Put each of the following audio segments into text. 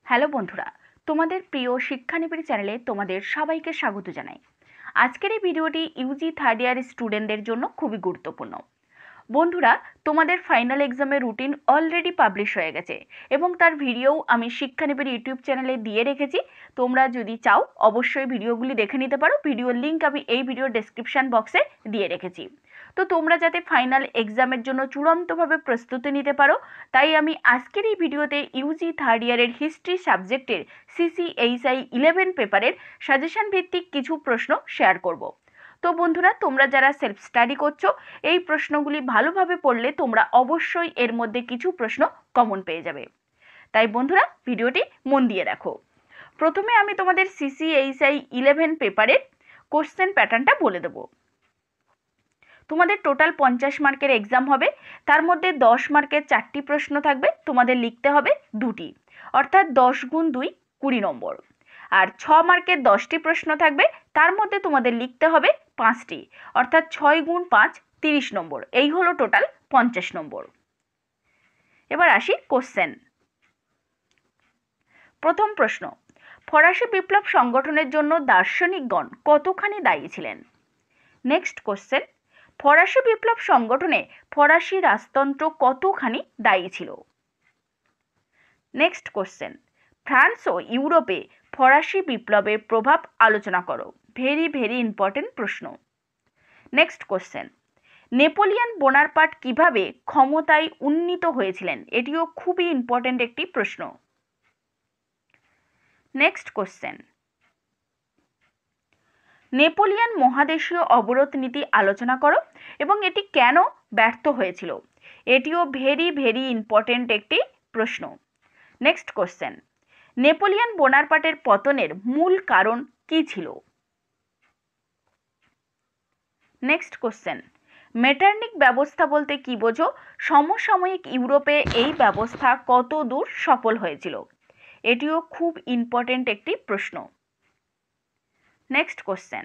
Hello বন্ধুরা, তোমাদের প্রিয় শিক্ষানিবিড় চ্যানেলে তোমাদের সবাইকে স্বাগত জানাই। আজকের এই ভিডিওটি ইউজি থার্ড ইয়ার স্টুডেন্টদের জন্য খুবই গুরুত্বপূর্ণ। বন্ধুরা, তোমাদের ফাইনাল এক্সামের রুটিন অলরেডি পাবলিশ হয়ে গেছে এবং তার ভিডিও আমি শিক্ষানিবিড় ইউটিউব চ্যানেলে দিয়ে রেখেছি। তোমরা যদি চাও অবশ্যই ভিডিওগুলি দেখে নিতে পারো। ভিডিওর লিঙ্ক আমি এই ভিডিওর ডেসক্রিপশন বক্সে দিয়ে রেখেছি। তো তোমরা যাতে ফাইনাল এক্সামের জন্য চূড়ান্তভাবে প্রস্তুতি নিতে পারো, তাই আমি আজকের এই ভিডিওতে ইউজি থার্ড ইয়ারের হিস্ট্রি সাবজেক্টের CCHI 11 পেপারের সাজেশন ভিত্তিক কিছু প্রশ্ন শেয়ার করব। তো বন্ধুরা, তোমরা যারা সেলফ স্টাডি করছো, এই প্রশ্নগুলি ভালোভাবে পড়লে তোমরা অবশ্যই এর মধ্যে কিছু প্রশ্ন কমন পেয়ে যাবে। তাই বন্ধুরা, ভিডিওটি মন দিয়ে দেখো। প্রথমে আমি তোমাদের CCHI 11 পেপারের কোশ্চেন প্যাটার্নটা বলে দেবো। তোমাদের টোটাল 50 মার্কের এক্সাম হবে। তার মধ্যে 10 মার্কের 4টি প্রশ্ন থাকবে, তোমাদের লিখতে হবে 2টি, অর্থাৎ 10 গুণ 2 20 নম্বর। আর 6 মার্কের 10টি প্রশ্ন থাকবে, তার মধ্যে তোমাদের লিখতে হবে 5টি, অর্থাৎ 6 গুণ 5 30 নম্বর। এই হলো টোটাল 50 নম্বর। এবার আসি কোশ্চেন। প্রথম প্রশ্ন, ফরাসি বিপ্লব সংগঠনের জন্য দার্শনিকগণ কতখানি দায়ী ছিলেন? নেক্সট কোশ্চেন, ফরাসি বিপ্লব সংগঠনে ফরাসি রাজতন্ত্র কতখানি দায়ী ছিল? নেক্সট কোশ্চেন, ফ্রান্স ও ইউরোপে ফরাসি বিপ্লবের প্রভাব আলোচনা করো। ভেরি ভেরি ইম্পর্টেন্ট প্রশ্ন। নেক্সট কোশ্চেন, নেপোলিয়ন বোনাপার্ট কিভাবে ক্ষমতায় উন্নীত হয়েছিলেন? এটিও খুবই ইম্পর্টেন্ট একটি প্রশ্ন। নেক্সট কোশ্চেন, নেপোলিয়ন মহাদেশীয় অবরোধ নীতি আলোচনা করো এবং এটি কেন ব্যর্থ হয়েছিল? এটিও ভেরি ভেরি ইম্পর্টেন্ট একটি প্রশ্ন। নেক্সট কোশ্চেন, নেপোলিয়ন বোনাপার্টের পতনের মূল কারণ কি ছিল? নেক্সট কোশ্চেন, মেটারনিক ব্যবস্থা বলতে কি বোঝো? সমসাময়িক ইউরোপে এই ব্যবস্থা কত দূর সফল হয়েছিল? এটিও খুব ইম্পর্টেন্ট একটি প্রশ্ন। নেক্সট কোশ্চেন,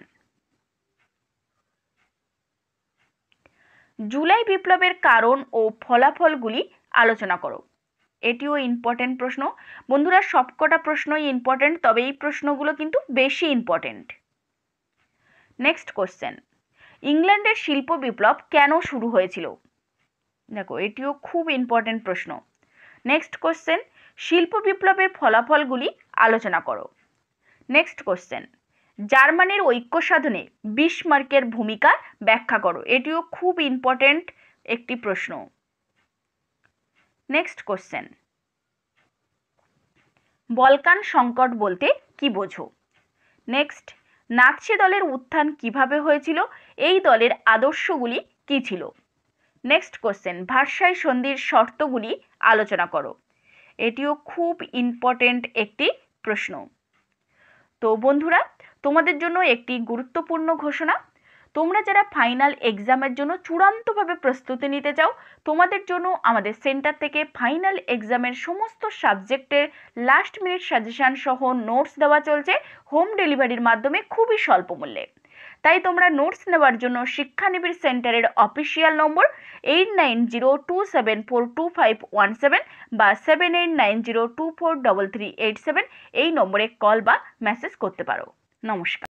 জুলাই বিপ্লবের কারণ ও ফলাফলগুলি আলোচনা করো। এটিও ইম্পর্টেন্ট প্রশ্ন। বন্ধুরা, সবকটা প্রশ্নই ইম্পর্টেন্ট, তবে এই প্রশ্নগুলো কিন্তু বেশি ইম্পর্টেন্ট। নেক্সট কোশ্চেন, ইংল্যান্ডের শিল্প বিপ্লব কেন শুরু হয়েছিল? দেখো, এটিও খুব ইম্পর্টেন্ট প্রশ্ন। নেক্সট কোশ্চেন, শিল্প বিপ্লবের ফলাফলগুলি আলোচনা করো। নেক্সট কোশ্চেন, জার্মানির ঐক্য সাধনে বিসমার্কের ভূমিকা ব্যাখ্যা করো। এটিও খুব ইম্পর্টেন্ট একটি প্রশ্ন। নেক্সট কোশ্চেন, বলকান সংকট বলতে কি বোঝো? নেক্সট, নাৎসি দলের উত্থান কিভাবে হয়েছিল? এই দলের আদর্শগুলি কি ছিল? নেক্সট কোশ্চেন, ভার্সাই সন্ধির শর্তগুলি আলোচনা করো। এটিও খুব ইম্পর্টেন্ট একটি প্রশ্ন। তো বন্ধুরা, তোমাদের জন্য একটি গুরুত্বপূর্ণ ঘোষণা। তোমরা যারা ফাইনাল এক্সামের জন্য চূড়ান্তভাবে প্রস্তুতি নিতে চাও, তোমাদের জন্য আমাদের সেন্টার থেকে ফাইনাল এক্সামের সমস্ত সাবজেক্টের লাস্ট মিনিট সাজেশন সহ নোটস দেওয়া চলছে হোম ডেলিভারির মাধ্যমে খুবই স্বল্প মূল্যে। তাই তোমরা নোটস নেওয়ার জন্য শিক্ষানিবিড় সেন্টারের অফিসিয়াল নম্বর 8902742517 বা 7890243387 এই নম্বরে কল বা মেসেজ করতে পারো। নমস্কার।